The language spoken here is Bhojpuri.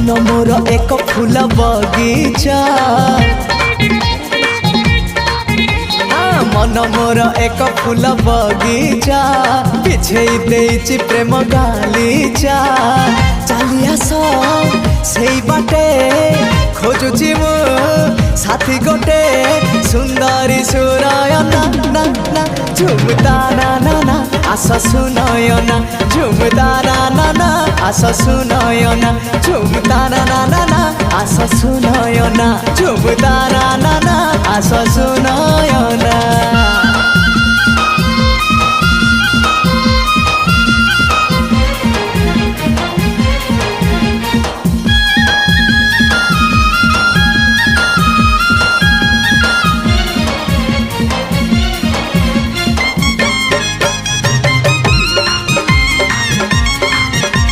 मन मोर एक फूल बगीचा मन मोर एक फूल बगीचा पिछे देइछि प्रेम गालीचा चली आस सेई बाटे खोजुछि मु साथी गोटे सुंदरी सुनयना ना ना झुमता ना ना ना आस सुनयना झुमता ना ना ना आस सुनयना झुमता ना ना ना ना आस सुनयना झुमता ना ना ना आस सुनयना।